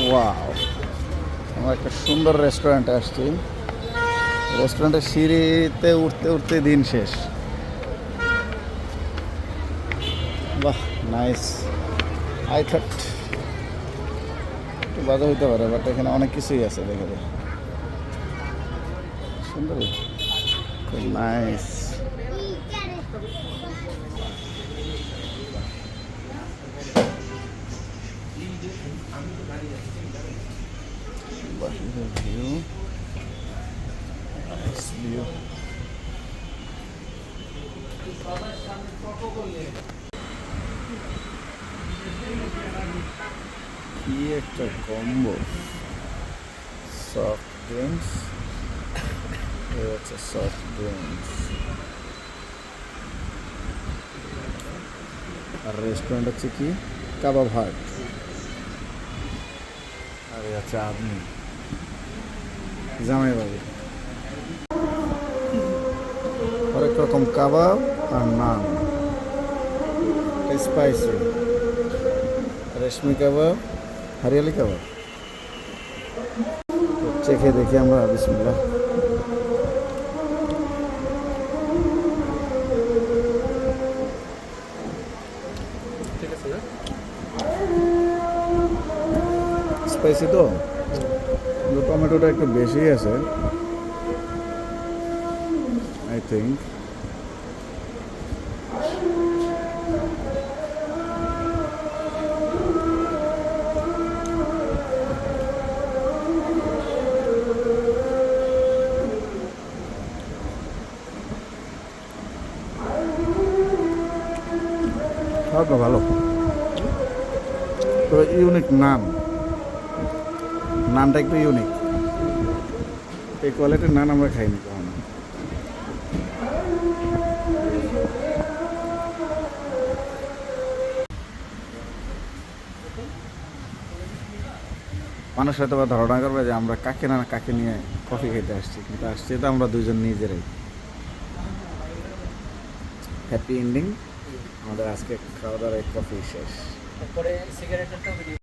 Wow, আমরা একটা সুন্দর রেস্টুরেন্টে আসছি। রেস্টুরেন্টের সিঁড়িতে উঠতে উঠতে দিন শেষ। বাহ, নাইস। আই থট একটু বাজে হইতে পারে, বাট এখানে অনেক কিছুই আছে দেখে যায়। সুন্দর, খুব নাইস। বাহিরের ভিউ, নাইস ভিউ। কি একটা কম্বো, সফট ড্রিঙ্কস, হচ্ছে সফট ড্রিঙ্কস। আর রেস্টুরেন্ট হচ্ছে কি কাবাব হাট। আর এই হচ্ছে আপনি জামাই বাবু। হরেক রকম কাবাব আর নান, স্পাইসি, রেশমি কাবাব, হরিয়ালি কাবাব। চেখে দেখি আমরা, বিসমিল্লাহ। স্পাইসি তো, কিন্তু টমেটোটা একটু বেশি আছে আই থিঙ্ক। খাওয়াটা ভালো, তো ইউনিক নানটা একটু ইউনিক। এই কোয়ালিটির নান আমরা খাইনি কখনো। মানুষ হয়তো বা ধারণা করবে যে আমরা কাকে নিয়ে কফি খেতে আসছি, কিন্তু আসছি তো আমরা দুজন নিজেরাই। হ্যাপি এন্ডিং আমাদের আজকে খাওয়া দাওয়ার, কফি শেষ।